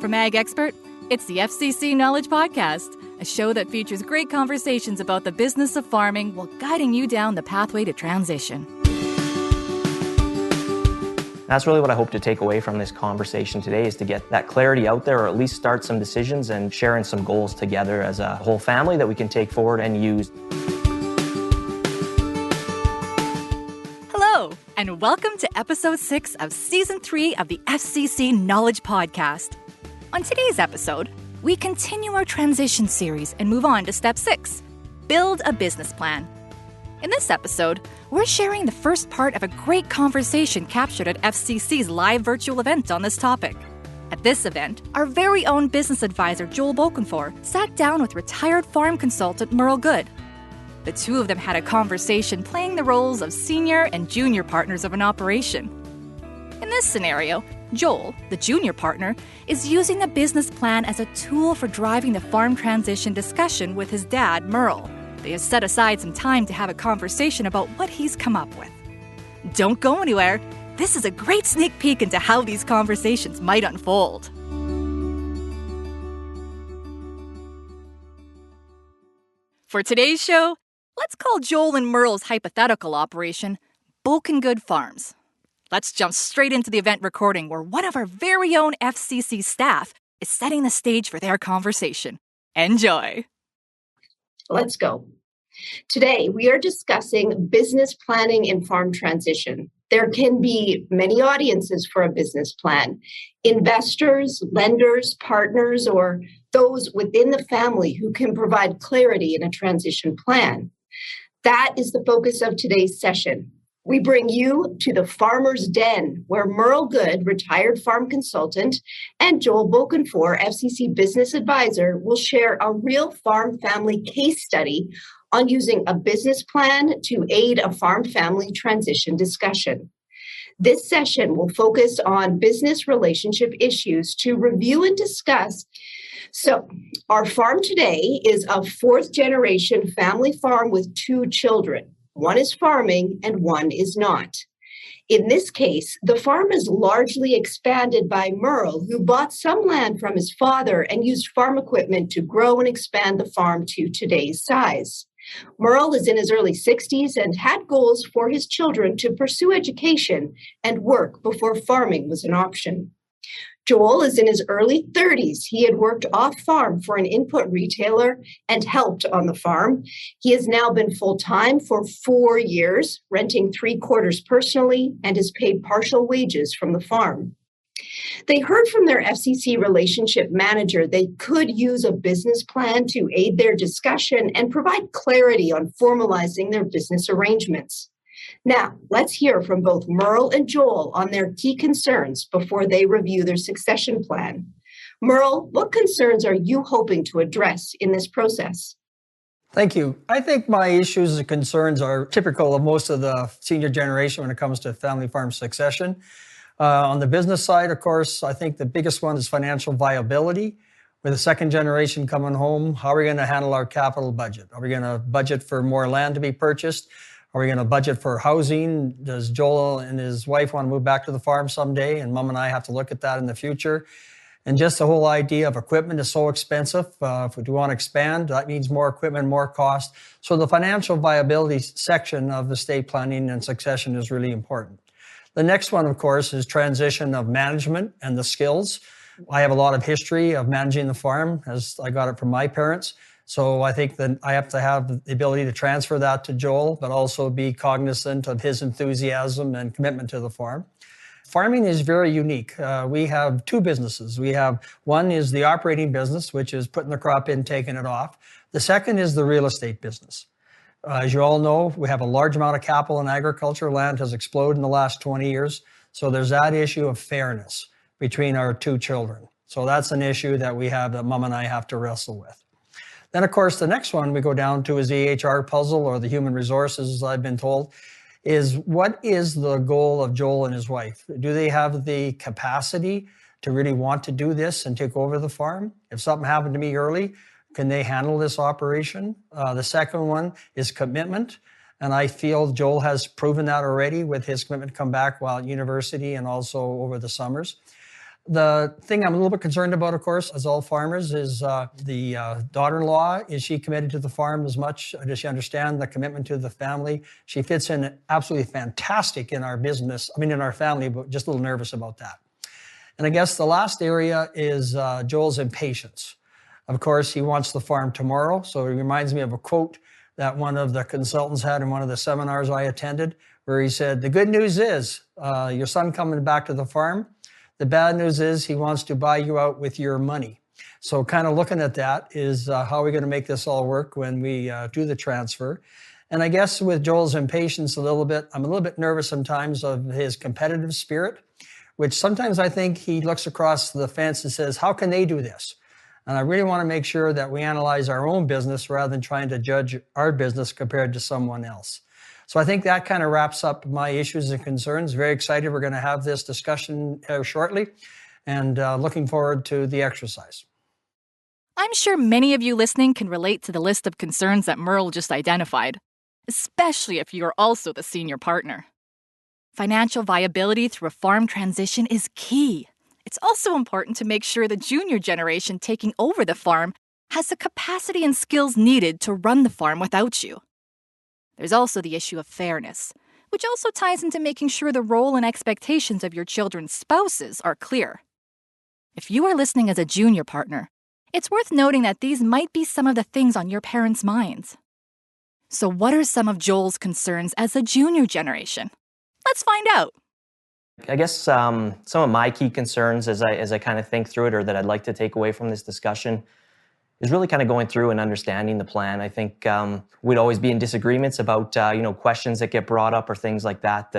From Ag Expert, it's the FCC Knowledge Podcast, a show that features great conversations about the business of farming while guiding you down the pathway to transition. That's really what I hope to take away from this conversation today, is to get that clarity out there, or at least start some decisions and sharing some goals together as a whole family that we can take forward and use. Hello, and welcome to episode 6 of season 3 of the FCC Knowledge Podcast. On today's episode, we continue our transition series and move on to step 6, build a business plan. In this episode, we're sharing the first part of a great conversation captured at FCC's live virtual event on this topic. At this event, our very own business advisor Joel Bokenfohr sat down with retired farm consultant Merle. The two of them had a conversation playing the roles of senior and junior partners of an operation. In this scenario, Joel, the junior partner, is using the business plan as a tool for driving the farm transition discussion with his dad, Merle. They have set aside some time to have a conversation about what he's come up with. Don't go anywhere. This is a great sneak peek into how these conversations might unfold. For today's show, let's call Joel and Merle's hypothetical operation Bokenfohr Farms. Let's jump straight into the event recording where one of our very own FCC staff is setting the stage for their conversation. Enjoy. Let's go. Today, we are discussing business planning in farm transition. There can be many audiences for a business plan: investors, lenders, partners, or those within the family who can provide clarity in a transition plan. That is the focus of today's session. We bring you to the Farmer's Den, where Merle Good, retired farm consultant, and Joel Bokenfohr, FCC business advisor, will share a real farm family case study on using a business plan to aid a farm family transition discussion. This session will focus on business relationship issues to review and discuss. So, our farm today is a fourth-generation family farm with 2 children. One is farming and one is not. In this case, the farm is largely expanded by Merle, who bought some land from his father and used farm equipment to grow and expand the farm to today's size. Merle is in his early 60s and had goals for his children to pursue education and work before farming was an option. Joel is in his early 30s. He had worked off-farm for an input retailer and helped on the farm. He has now been full-time for 4 years, renting 3 quarters personally, and is paid partial wages from the farm. They heard from their FCC relationship manager they could use a business plan to aid their discussion and provide clarity on formalizing their business arrangements. Now, let's hear from both Merle and Joel on their key concerns before they review their succession plan. Merle, what concerns are you hoping to address in this process? Thank you. I think my issues and concerns are typical of most of the senior generation when it comes to family farm succession. On the business side, of course, I think the biggest one is financial viability. With the second generation coming home, how are we going to handle our capital budget? Are we going to budget for more land to be purchased? Are we going to budget for housing? Does Joel and his wife want to move back to the farm someday? And Mom and I have to look at that in the future. And just the whole idea of equipment is so expensive. If we do want to expand, that means more equipment, more cost. So the financial viability section of estate planning and succession is really important. The next one, of course, is transition of management and the skills. I have a lot of history of managing the farm, as I got it from my parents. So I think that I have to have the ability to transfer that to Joel, but also be cognizant of his enthusiasm and commitment to the farm. Farming is very unique. We have 2 businesses. We have one is the operating business, which is putting the crop in, taking it off. The second is the real estate business. As you all know, we have a large amount of capital in agriculture. Land has exploded in the last 20 years. So there's that issue of fairness between our 2 children. So that's an issue that we have that Mom and I have to wrestle with. Then, of course, the next one we go down to is the HR puzzle, or the human resources, as I've been told, is what is the goal of Joel and his wife? Do they have the capacity to really want to do this and take over the farm? If something happened to me early, can they handle this operation? The second one is commitment. And I feel Joel has proven that already with his commitment to come back while at university and also over the summers. The thing I'm a little bit concerned about, of course, as all farmers, is the daughter-in-law. Is she committed to the farm as much? Does she understand the commitment to the family? She fits in absolutely fantastic in our business, in our family, but just a little nervous about that. And I guess the last area is Joel's impatience. Of course, he wants the farm tomorrow. So it reminds me of a quote that one of the consultants had in one of the seminars I attended, where he said, "The good news is your son coming back to the farm. The bad news is he wants to buy you out with your money." So kind of looking at that is how are we going to make this all work when we do the transfer? And I guess with Joel's impatience I'm a little bit nervous sometimes of his competitive spirit, which sometimes I think he looks across the fence and says, how can they do this? And I really want to make sure that we analyze our own business rather than trying to judge our business compared to someone else. So I think that kind of wraps up my issues and concerns. Very excited. We're going to have this discussion shortly, and looking forward to the exercise. I'm sure many of you listening can relate to the list of concerns that Merle just identified, especially if you are also the senior partner. Financial viability through a farm transition is key. It's also important to make sure the junior generation taking over the farm has the capacity and skills needed to run the farm without you. There's also the issue of fairness, which also ties into making sure the role and expectations of your children's spouses are clear. If you are listening as a junior partner, it's worth noting that these might be some of the things on your parents' minds. So what are some of Joel's concerns as a junior generation? Let's find out. I guess some of my key concerns as I kind of think through it, or that I'd like to take away from this discussion, is really kind of going through and understanding the plan. I think we'd always be in disagreements about questions that get brought up or things like that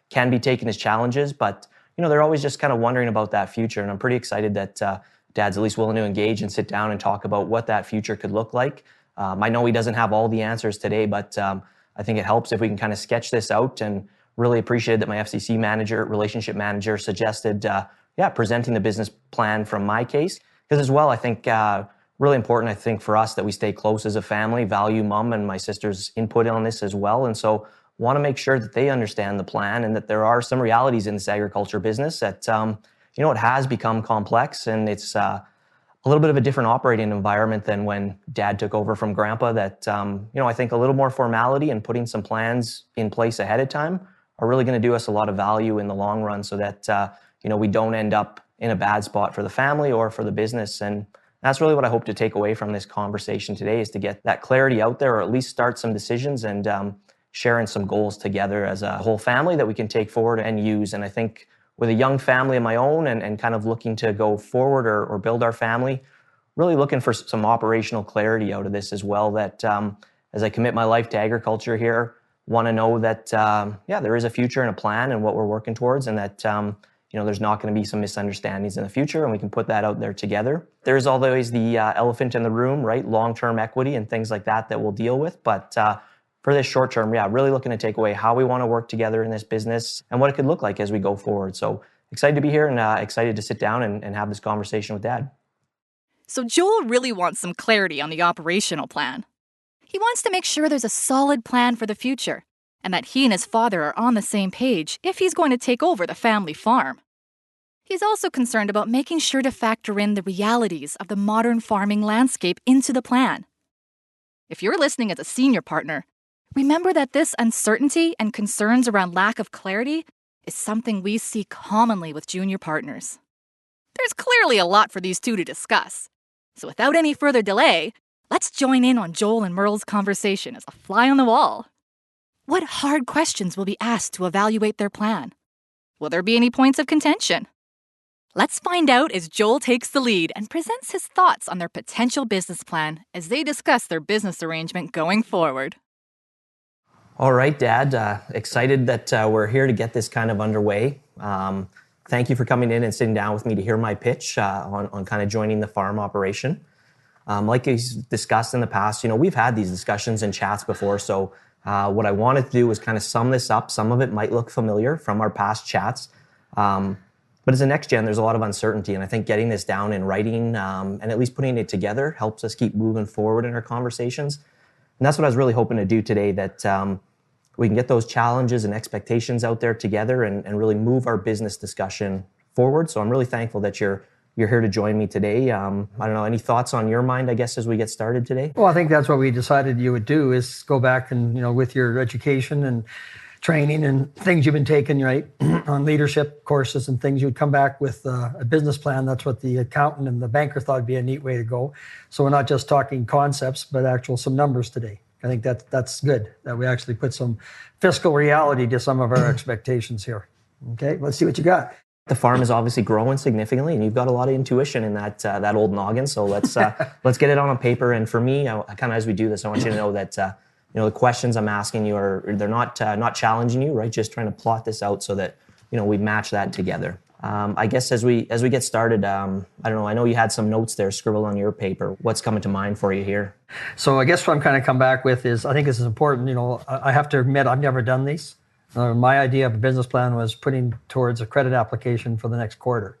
can be taken as challenges, but they're always just kind of wondering about that future. And I'm pretty excited that Dad's at least willing to engage and sit down and talk about what that future could look like. I know he doesn't have all the answers today, but I think it helps if we can kind of sketch this out, and really appreciated that my FCC relationship manager suggested presenting the business plan from my case. Because as well, I think really important, I think, for us that we stay close as a family, value Mom and my sister's input on this as well. And so want to make sure that they understand the plan and that there are some realities in this agriculture business that, it has become complex, and it's a little bit of a different operating environment than when Dad took over from Grandpa, that, I think a little more formality and putting some plans in place ahead of time are really going to do us a lot of value in the long run, so that, we don't end up in a bad spot for the family or for the business. And that's really what I hope to take away from this conversation today, is to get that clarity out there, or at least start some decisions and sharing some goals together as a whole family that we can take forward and use. And I think with a young family of my own and kind of looking to go forward or build our family, really looking for some operational clarity out of this as well, that as I commit my life to agriculture here, want to know that, there is a future and a plan and what we're working towards, and that, there's not going to be some misunderstandings in the future, and we can put that out there together. There's always the elephant in the room, right? Long-term equity and things like that we'll deal with. But for this short term, really looking to take away how we want to work together in this business and what it could look like as we go forward. So excited to be here and excited to sit down and have this conversation with Dad. So Joel really wants some clarity on the operational plan. He wants to make sure there's a solid plan for the future, and that he and his father are on the same page if he's going to take over the family farm. He's also concerned about making sure to factor in the realities of the modern farming landscape into the plan. If you're listening as a senior partner, remember that this uncertainty and concerns around lack of clarity is something we see commonly with junior partners. There's clearly a lot for these two to discuss. So without any further delay, let's join in on Joel and Merle's conversation as a fly on the wall. What hard questions will be asked to evaluate their plan? Will there be any points of contention? Let's find out as Joel takes the lead and presents his thoughts on their potential business plan as they discuss their business arrangement going forward. All right, Dad. Excited that we're here to get this kind of underway. Thank you for coming in and sitting down with me to hear my pitch on kind of joining the farm operation. Like he's discussed in the past, we've had these discussions and chats before. So what I wanted to do was kind of sum this up. Some of it might look familiar from our past chats. But as a next gen, there's a lot of uncertainty. And I think getting this down in writing and at least putting it together helps us keep moving forward in our conversations. And that's what I was really hoping to do today, that we can get those challenges and expectations out there together and really move our business discussion forward. So I'm really thankful that you're here to join me today. I don't know, any thoughts on your mind, I guess, as we get started today? Well, I think that's what we decided you would do, is go back and, with your education and training and things you've been taking, right, on leadership courses and things, you'd come back with a business plan. That's what the accountant and the banker thought would be a neat way to go. So we're not just talking concepts, but some numbers today. I think that's good, that we actually put some fiscal reality to some of our expectations here. Okay, let's see what you got. The farm is obviously growing significantly, and you've got a lot of intuition in that old noggin. So let's get it on paper. And for me, I kind of, as we do this, I want you to know that the questions I'm asking you they're not challenging you, right? Just trying to plot this out so that we match that together. I guess as we get started, I don't know. I know you had some notes there scribbled on your paper. What's coming to mind for you here? So I guess what I'm kind of come back with is, I think this is important. I have to admit, I've never done these. My idea of a business plan was putting towards a credit application for the next quarter.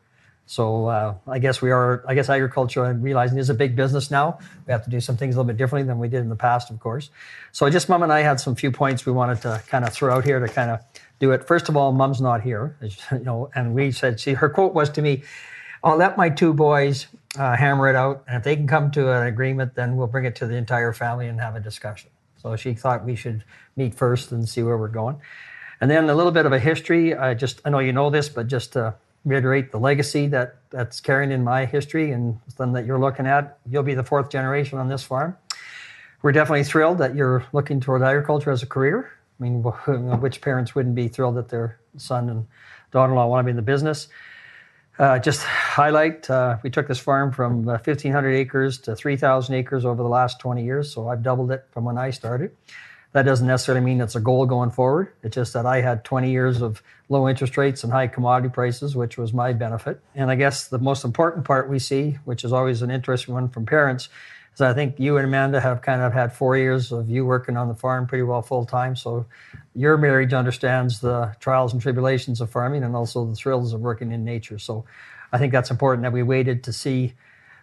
So I guess agriculture, I'm realizing, is a big business now. We have to do some things a little bit differently than we did in the past, of course. So Mom and I had some few points we wanted to kind of throw out here to kind of do it. First of all, Mom's not here, and we said, her quote was to me, "I'll let my two boys hammer it out, and if they can come to an agreement, then we'll bring it to the entire family and have a discussion." So she thought we should meet first and see where we're going. And then a little bit of a history. I know you know this, but just to reiterate the legacy that's carrying in my history and something that you're looking at. You'll be the fourth generation on this farm. We're definitely thrilled that you're looking toward agriculture as a career. I mean, which parents wouldn't be thrilled that their son and daughter-in-law want to be in the business? Just highlight, we took this farm from 1,500 acres to 3,000 acres over the last 20 years, so I've doubled it from when I started. That doesn't necessarily mean it's a goal going forward. It's just that I had 20 years of low interest rates and high commodity prices, which was my benefit. And I guess the most important part we see, which is always an interesting one from parents, is I think you and Amanda have kind of had 4 years of you working on the farm pretty well full time. So your marriage understands the trials and tribulations of farming and also the thrills of working in nature. So I think that's important that we waited to see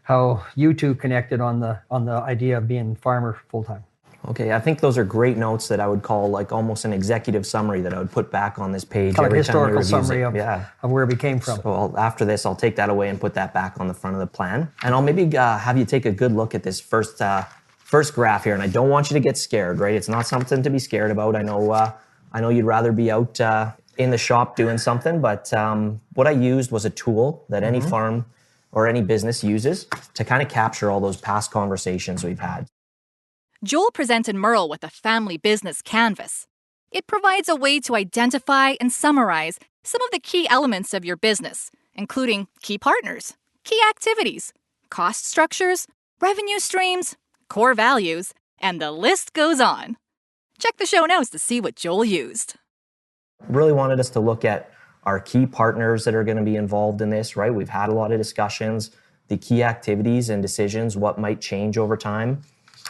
how you two connected on the idea of being farmer full time. Okay, I think those are great notes that I would call like almost an executive summary that I would put back on this page. Kind of a historical summary of where we came from. So after this, I'll take that away and put that back on the front of the plan. And I'll maybe have you take a good look at this first graph here. And I don't want you to get scared, right? It's not something to be scared about. I know you'd rather be out in the shop doing something, but what I used was a tool that any farm or any business uses to kind of capture all those past conversations we've had. Joel presented Merle with a family business canvas. It provides a way to identify and summarize some of the key elements of your business, including key partners, key activities, cost structures, revenue streams, core values, and the list goes on. Check the show notes to see what Joel used. Really wanted us to look at our key partners that are going to be involved in this, right? We've had a lot of discussions, the key activities and decisions, what might change over time.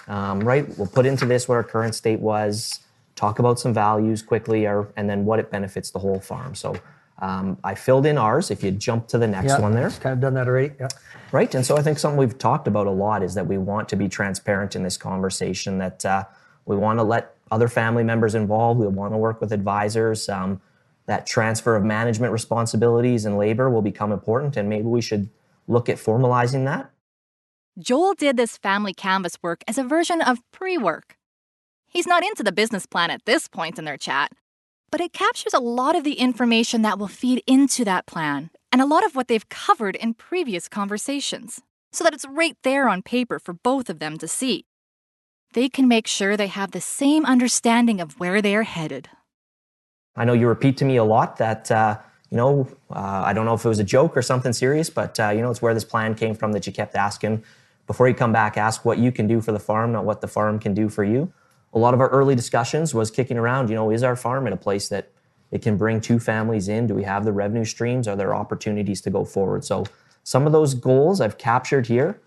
Right, we'll put into this what our current state was, talk about some values quickly, and then what it benefits the whole farm. So I filled in ours. If you jump to the next one there. Kind of done that already. Yeah. Right, and so I think something we've talked about a lot is that we want to be transparent in this conversation, that we want to let other family members involved. We want to work with advisors. That transfer of management responsibilities and labor will become important, and maybe we should look at formalizing that. Joel did this family canvas work as a version of pre-work. He's not into the business plan at this point in their chat, but it captures a lot of the information that will feed into that plan and a lot of what they've covered in previous conversations, so that it's right there on paper for both of them to see. They can make sure they have the same understanding of where they are headed. I know you repeat to me a lot that, I don't know if it was a joke or something serious, but, it's where this plan came from that you kept asking. Before you come back, ask what you can do for the farm, not what the farm can do for you. A lot of our early discussions was kicking around, is our farm in a place that it can bring two families in? Do we have the revenue streams? Are there opportunities to go forward? So some of those goals I've captured here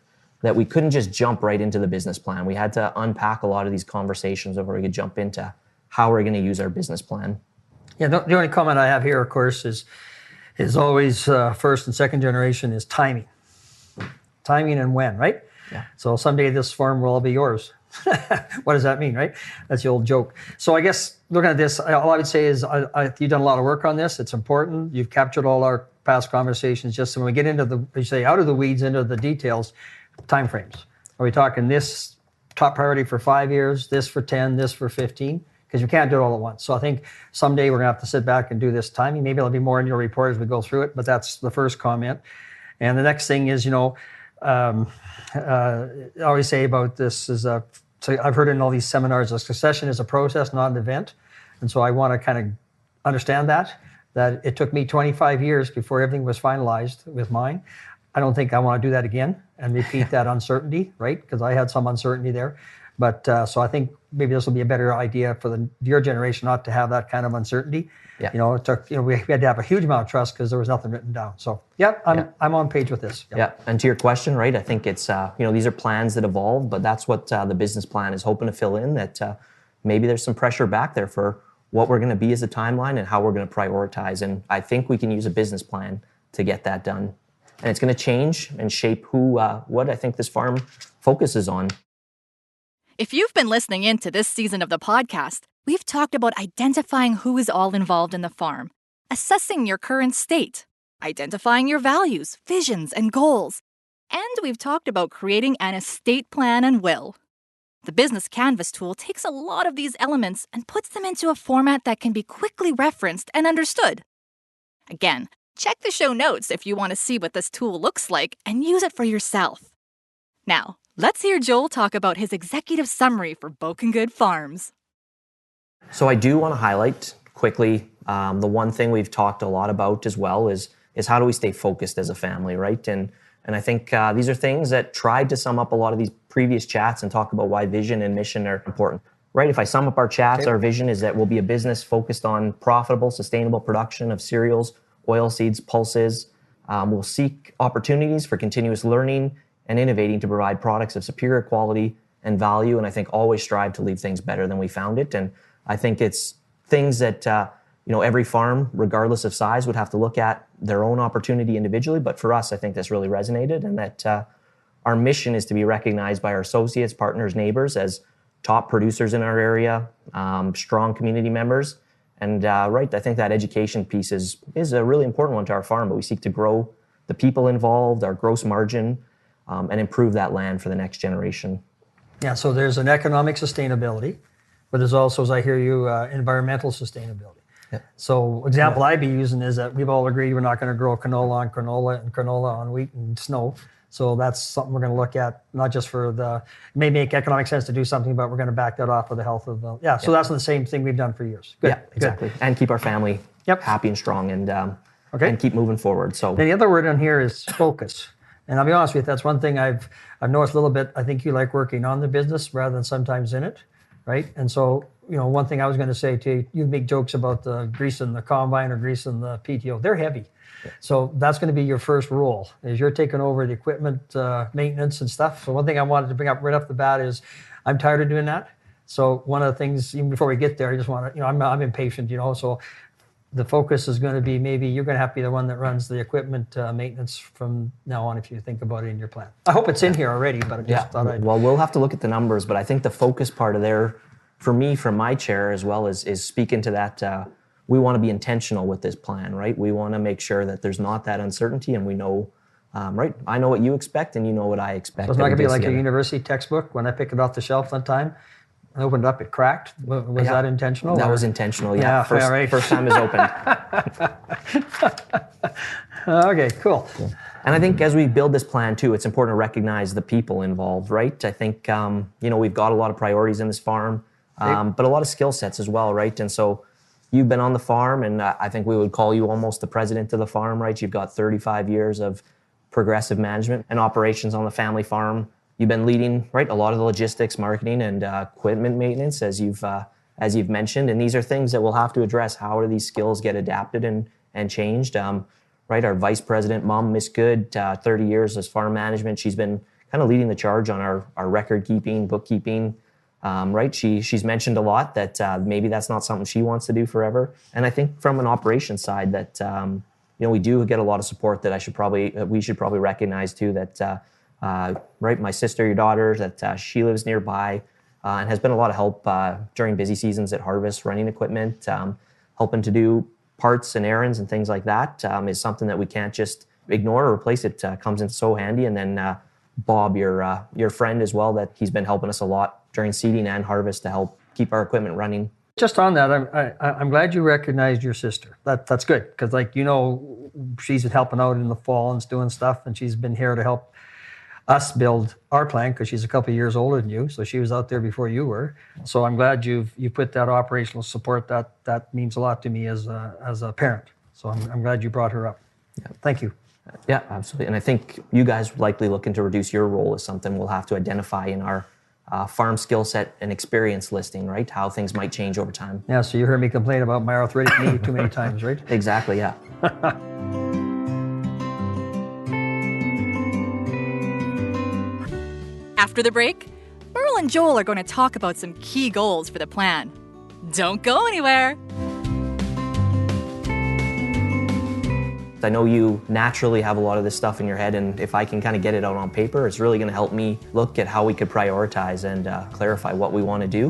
that we couldn't just jump right into the business plan. We had to unpack a lot of these conversations before we could jump into how we're going to use our business plan. Yeah, the only comment I have here, of course, is always first and second generation is timing. Timing and when, right? Yeah. So someday this farm will all be yours. What does that mean, right? That's the old joke. So I guess looking at this, all I would say is you've done a lot of work on this. It's important. You've captured all our past conversations, just when we get into out of the weeds, into the details, timeframes. Are we talking this top priority for 5 years, this for 10, this for 15? Because you can't do it all at once. So I think someday we're going to have to sit back and do this timing. Maybe there'll be more in your report as we go through it, but that's the first comment. And the next thing is, I always say about this is, so I've heard in all these seminars, a succession is a process, not an event. And so I want to kind of understand that it took me 25 years before everything was finalized with mine. I don't think I want to do that again and repeat that uncertainty, right? Because I had some uncertainty there. But so I think maybe this will be a better idea for your generation not to have that kind of uncertainty. Yeah. It took, we had to have a huge amount of trust because there was nothing written down. So I'm on page with this. Yeah. And to your question, right, I think it's, these are plans that evolve, but that's what the business plan is hoping to fill in, that maybe there's some pressure back there for what we're going to be as a timeline and how we're going to prioritize. And I think we can use a business plan to get that done. And it's going to change and shape what I think this farm focuses on. If you've been listening in to this season of the podcast, we've talked about identifying who is all involved in the farm, assessing your current state, identifying your values, visions, and goals, and we've talked about creating an estate plan and will. The Business Canvas tool takes a lot of these elements and puts them into a format that can be quickly referenced and understood. Again, check the show notes if you want to see what this tool looks like and use it for yourself. Now, let's hear Joel talk about his executive summary for Bokenfohr Farms. So I do want to highlight quickly the one thing we've talked a lot about as well is how do we stay focused as a family, right? And I think these are things that tried to sum up a lot of these previous chats and talk about why vision and mission are important, right? If I sum up our chats, Our vision is that we'll be a business focused on profitable, sustainable production of cereals, oilseeds, pulses. We'll seek opportunities for continuous learning and innovating to provide products of superior quality and value. And I think always strive to leave things better than we found it. And I think it's things that every farm, regardless of size, would have to look at their own opportunity individually. But for us, I think this really resonated, and that our mission is to be recognized by our associates, partners, neighbors as top producers in our area, strong community members. And I think that education piece is a really important one to our farm, but we seek to grow the people involved, our gross margin, and improve that land for the next generation. Yeah, so there's an economic sustainability, but there's also, as I hear you, environmental sustainability. Yeah. So example I'd be using is that we've all agreed we're not going to grow canola on canola and canola on wheat and snow. So that's something we're going to look at, not just for it may make economic sense to do something, but we're going to back that off for the health of the, so that's the same thing we've done for years. Good. Yeah, exactly. Good. And keep our family happy and strong and keep moving forward. So then the other word in here is focus. And I'll be honest with you, that's one thing I've noticed a little bit. I think you like working on the business rather than sometimes in it, right? And so, one thing I was going to say to you, you make jokes about the greasing the combine or greasing the PTO. They're heavy. Yeah. So that's going to be your first rule, is you're taking over the equipment maintenance and stuff. So one thing I wanted to bring up right off the bat is I'm tired of doing that. So one of the things, even before we get there, I just want to, I'm impatient, so the focus is going to be maybe you're going to have to be the one that runs the equipment maintenance from now on if you think about it in your plan. I hope it's in here already, but I just thought I'd... Well, we'll have to look at the numbers, but I think the focus part of there, for me, from my chair as well, is speaking to that. We want to be intentional with this plan, right? We want to make sure that there's not that uncertainty, and we know, right? I know what you expect, and you know what I expect. So it's not going to be like a university textbook. When I picked it off the shelf one time, I opened it up, it cracked. Was that intentional? That was intentional, yeah. First time it's opened. Okay, cool. Yeah. And I think as we build this plan too, it's important to recognize the people involved, right? I think, we've got a lot of priorities in this farm, but a lot of skill sets as well, right? And so you've been on the farm, and I think we would call you almost the president of the farm, right? You've got 35 years of progressive management and operations on the family farm. You've been leading, right, a lot of the logistics, marketing, and equipment maintenance, as you've mentioned. And these are things that we'll have to address. How do these skills get adapted and changed? Right, our vice president, Mom, Miss Good, 30 years as farm management. She's been kind of leading the charge on our record keeping, bookkeeping. Right, she's mentioned a lot that maybe that's not something she wants to do forever. And I think from an operations side that we do get a lot of support that we should probably recognize too. That right, my sister, your daughter, that she lives nearby and has been a lot of help during busy seasons at harvest, running equipment, helping to do parts and errands and things like that is something that we can't just ignore or replace. It comes in so handy. And then Bob, your friend as well, that he's been helping us a lot during seeding and harvest to help keep our equipment running. Just on that, I'm glad you recognized your sister. That's good, because she's been helping out in the fall and doing stuff, and she's been here to help us build our plan because she's a couple of years older than you, so she was out there before you were. So I'm glad you put that operational support. That means a lot to me as a parent. So I'm glad you brought her up. Yeah. Thank you. Yeah, absolutely. And I think you guys likely looking to reduce your role is something we'll have to identify in our farm skill set and experience listing, right? How things might change over time. Yeah, so you heard me complain about my arthritic knee too many times, right? Exactly, yeah. After the break, Merle and Joel are going to talk about some key goals for the plan. Don't go anywhere. I know you naturally have a lot of this stuff in your head, and if I can kind of get it out on paper, it's really going to help me look at how we could prioritize and clarify what we want to do.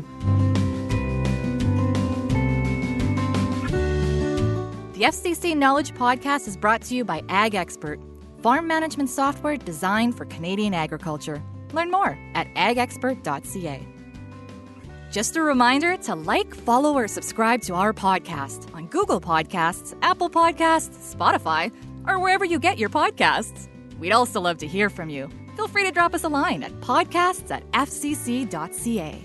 The FCC Knowledge Podcast is brought to you by Ag Expert, farm management software designed for Canadian agriculture. Learn more at agexpert.ca. Just a reminder to like, follow, or subscribe to our podcast on Google Podcasts, Apple Podcasts, Spotify, or wherever you get your podcasts. We'd also love to hear from you. Feel free to drop us a line at podcasts@fcc.ca.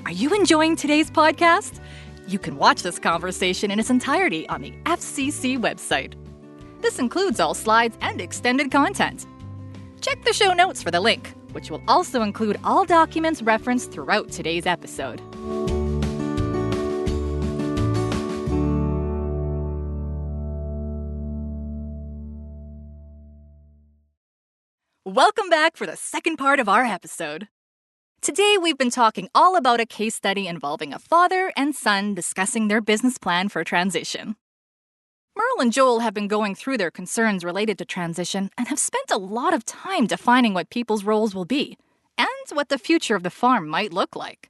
Are you enjoying today's podcast? You can watch this conversation in its entirety on the FCC website. This includes all slides and extended content. Check the show notes for the link, which will also include all documents referenced throughout today's episode. Welcome back for the second part of our episode. Today, we've been talking all about a case study involving a father and son discussing their business plan for transition. Merle and Joel have been going through their concerns related to transition and have spent a lot of time defining what people's roles will be and what the future of the farm might look like.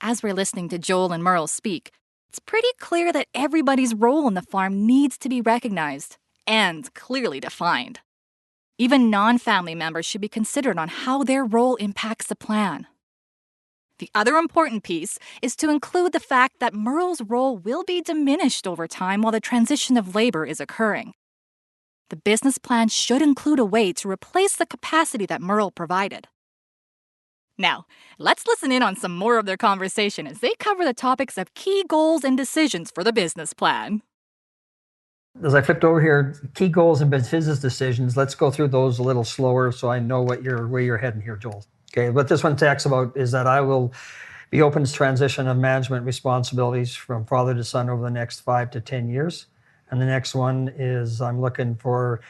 As we're listening to Joel and Merle speak, it's pretty clear that everybody's role in the farm needs to be recognized and clearly defined. Even non-family members should be considered on how their role impacts the plan. The other important piece is to include the fact that Merle's role will be diminished over time while the transition of labor is occurring. The business plan should include a way to replace the capacity that Merle provided. Now, let's listen in on some more of their conversation as they cover the topics of key goals and decisions for the business plan. As I flipped over here, key goals and business decisions, let's go through those a little slower so I know where you're heading here, Joel. Okay, what this one talks about is that I will be open to transition of management responsibilities from father to son over the next 5 to 10 years. And the next one is I'm looking for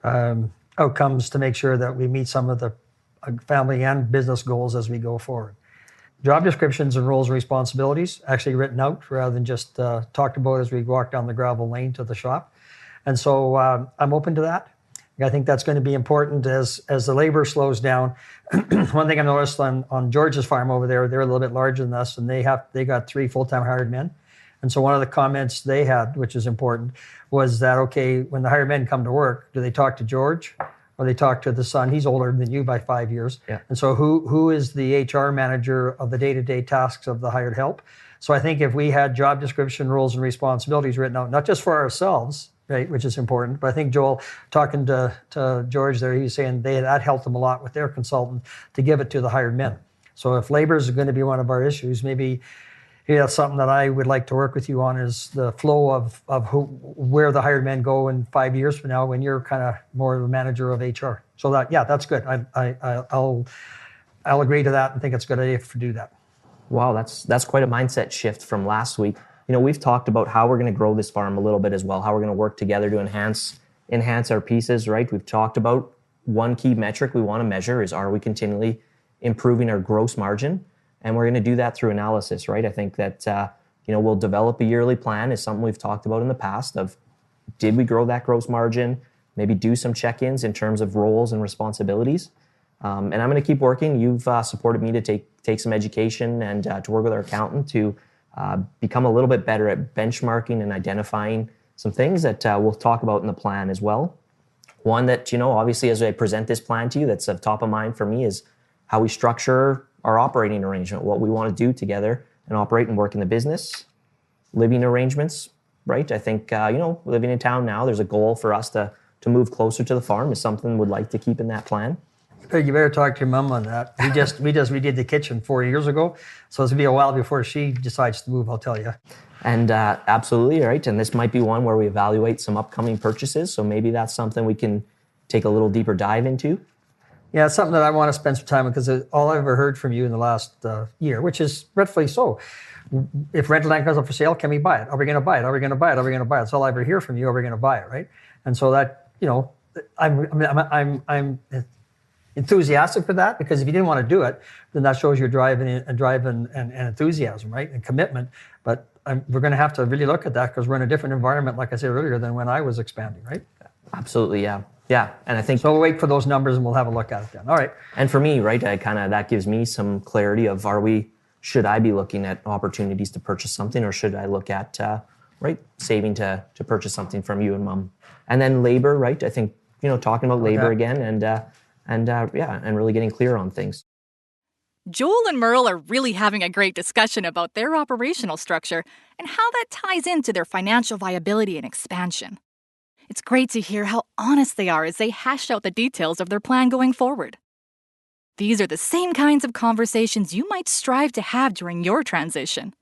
outcomes to make sure that we meet some of the family and business goals as we go forward. Job descriptions and roles and responsibilities actually written out rather than just talked about as we walk down the gravel lane to the shop. And so I'm open to that. I think that's going to be important as the labor slows down. One thing I noticed on George's farm over there, they're a little bit larger than us, and they got 3 full-time hired men. And so one of the comments they had, which is important, was that, okay, when the hired men come to work, do they talk to George or they talk to the son? He's older than you by 5 years. Yeah. And so who is the HR manager of the day-to-day tasks of the hired help? So I think if we had job description, roles, and responsibilities written out, not just for ourselves, right, which is important, but I think Joel, talking to George there, he was saying that helped them a lot with their consultant to give it to the hired men. So if labor is going to be one of our issues, maybe that's something that I would like to work with you on, is the flow of where the hired men go in 5 years from now when you're kind of more the manager of HR. So that's good. I'll agree to that and think it's a good idea to do that. Wow, that's quite a mindset shift from last week. We've talked about how we're going to grow this farm a little bit as well, how we're going to work together to enhance our pieces, right? We've talked about one key metric we want to measure is, are we continually improving our gross margin? And we're going to do that through analysis, right? I think that, we'll develop a yearly plan is something we've talked about in the past of, did we grow that gross margin? Maybe do some check-ins in terms of roles and responsibilities. And I'm going to keep working. You've supported me to take some education and to work with our accountant to become a little bit better at benchmarking and identifying some things that we'll talk about in the plan as well. One that, obviously as I present this plan to you, that's of top of mind for me is how we structure our operating arrangement, what we want to do together and operate and work in the business. Living arrangements, right? I think, living in town now, there's a goal for us to move closer to the farm is something we'd like to keep in that plan. You better talk to your mom on that. We just redid the kitchen 4 years ago, so it's gonna be a while before she decides to move, I'll tell you. And absolutely, right? And this might be one where we evaluate some upcoming purchases, so maybe that's something we can take a little deeper dive into. Yeah, it's something that I want to spend some time with because all I've ever heard from you in the last year, which is rightfully so. If rental land comes up for sale, can we buy it? Are we going to buy it? Are we going to buy it? Are we going to buy it? That's all I ever hear from you. Are we going to buy it, right? And so that, I'm enthusiastic for that because if you didn't want to do it, then that shows your drive and enthusiasm, right, and commitment. But we're going to have to really look at that because we're in a different environment, like I said earlier, than when I was expanding, right? Absolutely, yeah. Yeah, and I think... So we'll wait for those numbers and we'll have a look at it then. All right. And for me, right, that gives me some clarity of should I be looking at opportunities to purchase something or should I look at, saving to purchase something from you and Mom? And then labor, right? I think, talking about labor again and really getting clear on things. Joel and Merle are really having a great discussion about their operational structure and how that ties into their financial viability and expansion. It's great to hear how honest they are as they hash out the details of their plan going forward. These are the same kinds of conversations you might strive to have during your transition.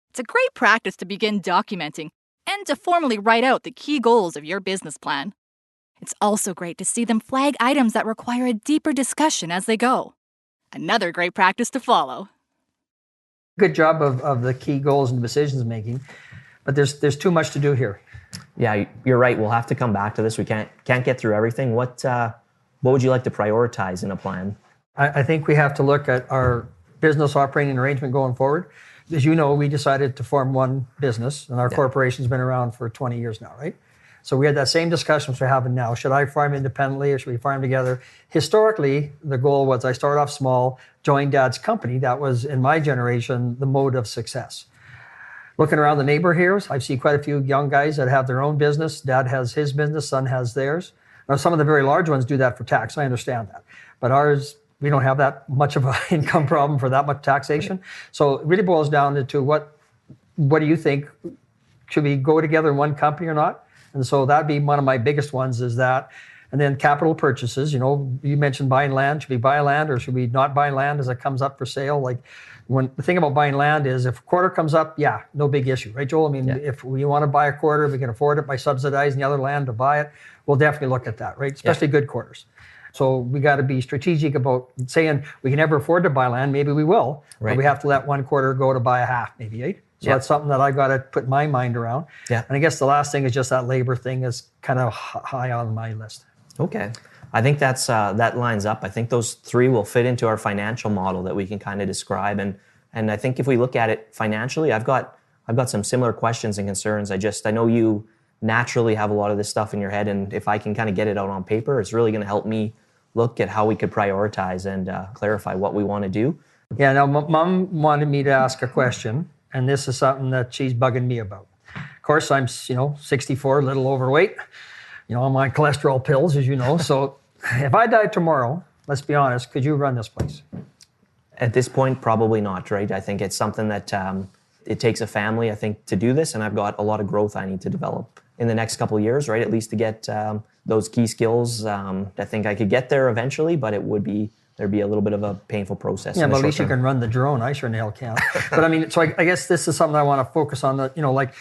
It's a great practice to begin documenting and to formally write out the key goals of your business plan. It's also great to see them flag items that require a deeper discussion as they go. Another great practice to follow. Good job of the key goals and decisions making, but there's too much to do here. Yeah, you're right. We'll have to come back to this. We can't get through everything. What would you like to prioritize in a plan? I think we have to look at our business operating arrangement going forward. As you know, we decided to form one business, and our corporation's been around for 20 years now, right? So we had that same discussion as we're having now. Should I farm independently or should we farm together? Historically, the goal was I started off small, joined Dad's company. That was, in my generation, the mode of success. Looking around the neighbor here, I see quite a few young guys that have their own business. Dad has his business, son has theirs. Now, some of the very large ones do that for tax. I understand that. But ours, we don't have that much of an income problem for that much taxation. So it really boils down to what do you think? Should we go together in one company or not? And so that'd be one of my biggest ones is that. And then capital purchases, you mentioned buying land. Should we buy land or should we not buy land as it comes up for sale? Like the thing about buying land is if a quarter comes up, no big issue, right, Joel? I mean, if we want to buy a quarter, we can afford it by subsidizing the other land to buy it, we'll definitely look at that, right? Especially good quarters. So we got to be strategic about saying we can never afford to buy land. Maybe we will, but we have to let one quarter go to buy a half, maybe, right? So that's something that I got to put my mind around. Yeah. And I guess the last thing is just that labor thing is kind of high on my list. Okay. I think that lines up. I think those three will fit into our financial model that we can kind of describe. And I think if we look at it financially, I've got some similar questions and concerns. I know you naturally have a lot of this stuff in your head, and if I can kind of get it out on paper, it's really going to help me look at how we could prioritize and clarify what we want to do. Yeah, now Mom wanted me to ask a question, and this is something that she's bugging me about. Of course, I'm 64, a little overweight. I'm on cholesterol pills, as you know. So if I died tomorrow, let's be honest, could you run this place? At this point, probably not, right? I think it's something that it takes a family, I think, to do this, and I've got a lot of growth I need to develop in the next couple of years, right? At least to get those key skills. I think I could get there eventually, but there'd be a little bit of a painful process. Yeah, but at least you can run the drone. I sure in the hell can't. But I mean, so I guess this is something I want to focus on. That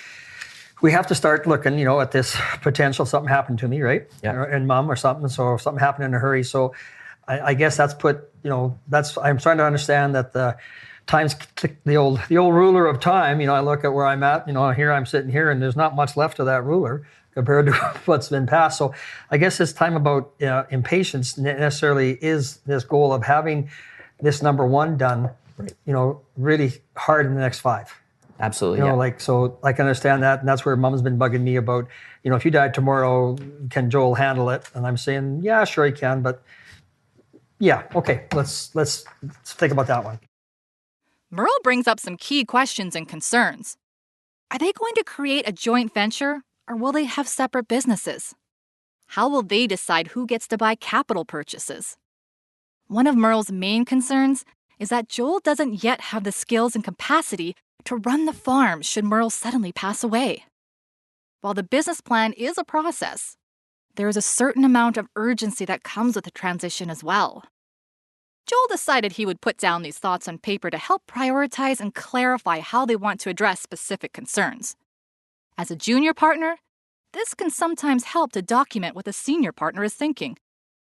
we have to start looking, at this potential. Something happened to me, right? Yeah. And Mom or something. So if something happened in a hurry. So I guess that's I'm trying to understand that the times the old ruler of time. I look at where I'm at. Here I'm sitting here, and there's not much left of that ruler compared to what's been passed. So I guess this time about impatience necessarily is this goal of having this number one done, really hard in the next 5. Absolutely. So I can understand that. And that's where Mom's been bugging me about, if you died tomorrow, can Joel handle it? And I'm saying, yeah, sure he can. But, Yeah, okay, let's think about that one. Merle brings up some key questions and concerns. Are they going to create a joint venture, or will they have separate businesses? How will they decide who gets to buy capital purchases? One of Merle's main concerns is that Joel doesn't yet have the skills and capacity to run the farm should Merle suddenly pass away. While the business plan is a process, there is a certain amount of urgency that comes with the transition as well. Joel decided he would put down these thoughts on paper to help prioritize and clarify how they want to address specific concerns. As a junior partner, this can sometimes help to document what the senior partner is thinking,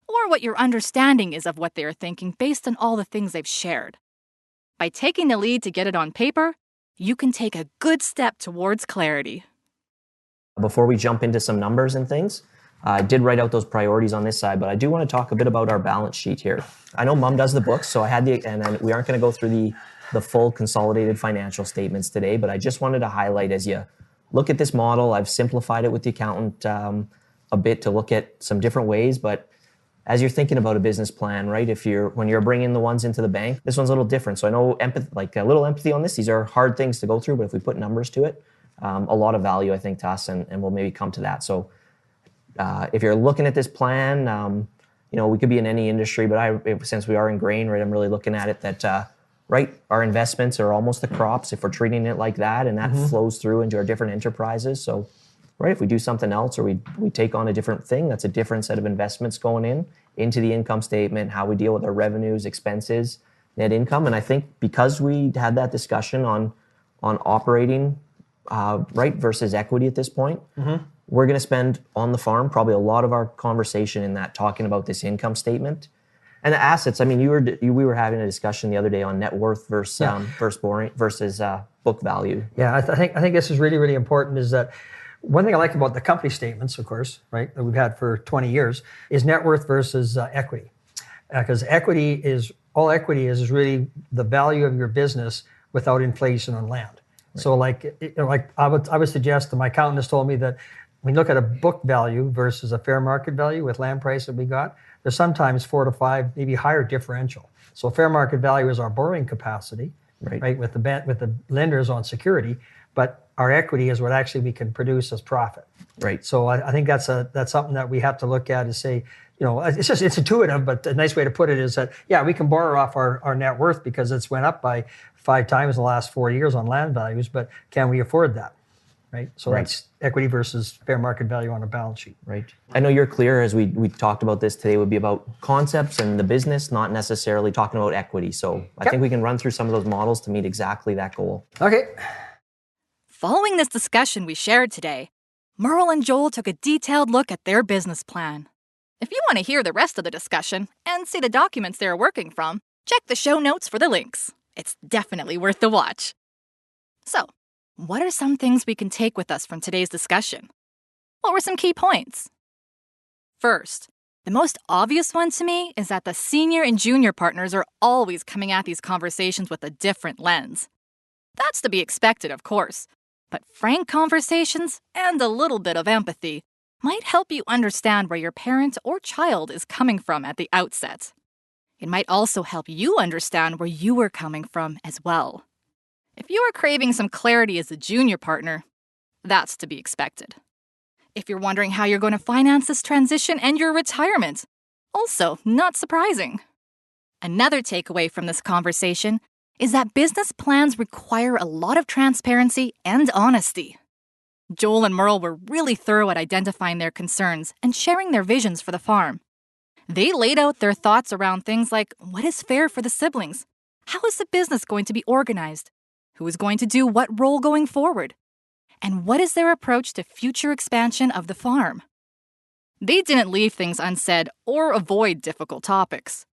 or what your understanding is of what they are thinking based on all the things they've shared. By taking the lead to get it on paper, you can take a good step towards clarity. Before we jump into some numbers and things, I did write out those priorities on this side, but I do want to talk a bit about our balance sheet here. I know Mom does the books, so and we aren't going to go through the full consolidated financial statements today, but I just wanted to highlight as you look at this model, I've simplified it with the accountant a bit to look at some different ways, but as you're thinking about a business plan, right? When you're bringing the ones into the bank, this one's a little different. So I know a little empathy on this. These are hard things to go through, but if we put numbers to it, a lot of value, I think, to us, and we'll maybe come to that. So if you're looking at this plan, we could be in any industry, but since we are in grain, right, I'm really looking at it that, right, our investments are almost the crops if we're treating it like that, and that flows through into our different enterprises. So, right, if we do something else or we take on a different thing, that's a different set of investments going into the income statement, how we deal with our revenues, expenses, net income. And I think because we had that discussion on operating, right, versus equity at this point, we're going to spend on the farm probably a lot of our conversation in that talking about this income statement and the assets. I mean, we were having a discussion the other day on net worth versus book value. Yeah, I think this is really, really important. Is that one thing I like about the company statements, of course, right, that we've had for 20 years, is net worth versus equity, because equity is really the value of your business without inflation on land. Right. So, like I would suggest, and my accountant has told me that when you look at a book value versus a fair market value with land price that we got, there's sometimes 4 to 5, maybe higher differential. So fair market value is our borrowing capacity, right, with the lenders on security, but our equity is what actually we can produce as profit. Right. So I think that's something that we have to look at and say, it's intuitive, but a nice way to put it is that, yeah, we can borrow off our net worth because it's went up by 5 times in the last 4 years on land values, but can we afford that? Right. So that's equity versus fair market value on a balance sheet. Right. I know you're clear as we talked about this today would be about concepts and the business, not necessarily talking about equity. So I think we can run through some of those models to meet exactly that goal. Okay. Following this discussion we shared today, Merle and Joel took a detailed look at their business plan. If you want to hear the rest of the discussion and see the documents they are working from, check the show notes for the links. It's definitely worth the watch. So, what are some things we can take with us from today's discussion? What were some key points? First, the most obvious one to me is that the senior and junior partners are always coming at these conversations with a different lens. That's to be expected, of course, but frank conversations and a little bit of empathy might help you understand where your parent or child is coming from at the outset. It might also help you understand where you are coming from as well. If you are craving some clarity as a junior partner, that's to be expected. If you're wondering how you're going to finance this transition and your retirement, also not surprising. Another takeaway from this conversation is that business plans require a lot of transparency and honesty. Joel and Merle were really thorough at identifying their concerns and sharing their visions for the farm. They laid out their thoughts around things like what is fair for the siblings, how is the business going to be organized, who is going to do what role going forward, and what is their approach to future expansion of the farm. They didn't leave things unsaid or avoid difficult topics.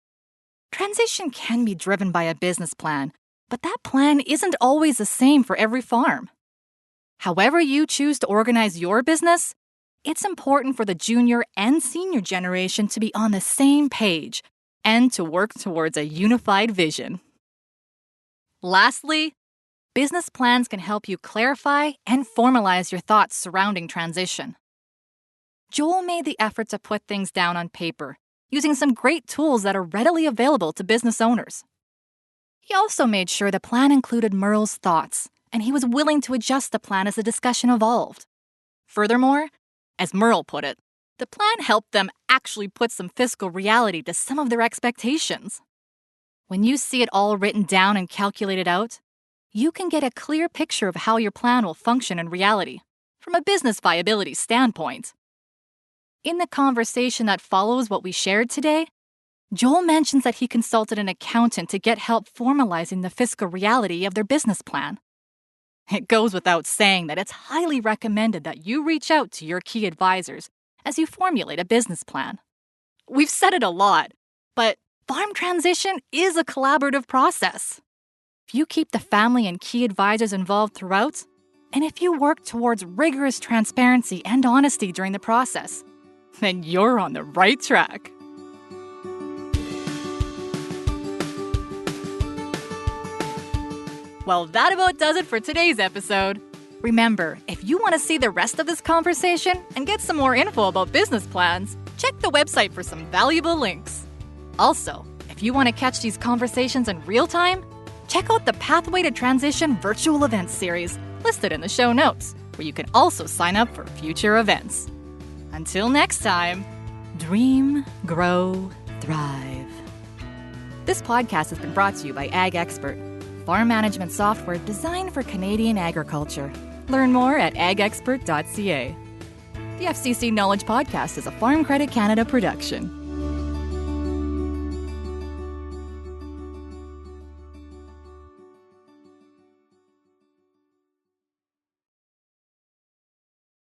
Transition can be driven by a business plan, but that plan isn't always the same for every farm. However you choose to organize your business, it's important for the junior and senior generation to be on the same page and to work towards a unified vision. Lastly, business plans can help you clarify and formalize your thoughts surrounding transition. Joel made the effort to put things down on paper using some great tools that are readily available to business owners. He also made sure the plan included Merle's thoughts, and he was willing to adjust the plan as the discussion evolved. Furthermore, as Merle put it, the plan helped them actually put some fiscal reality to some of their expectations. When you see it all written down and calculated out, you can get a clear picture of how your plan will function in reality, from a business viability standpoint. In the conversation that follows what we shared today, Joel mentions that he consulted an accountant to get help formalizing the fiscal reality of their business plan. It goes without saying that it's highly recommended that you reach out to your key advisors as you formulate a business plan. We've said it a lot, but farm transition is a collaborative process. If you keep the family and key advisors involved throughout, and if you work towards rigorous transparency and honesty during the process, then you're on the right track. Well, that about does it for today's episode. Remember, if you want to see the rest of this conversation and get some more info about business plans, check the website for some valuable links. Also, if you want to catch these conversations in real time, check out the Pathway to Transition virtual events series listed in the show notes, where you can also sign up for future events. Until next time, dream, grow, thrive. This podcast has been brought to you by Ag Expert, farm management software designed for Canadian agriculture. Learn more at agexpert.ca. The FCC Knowledge Podcast is a Farm Credit Canada production.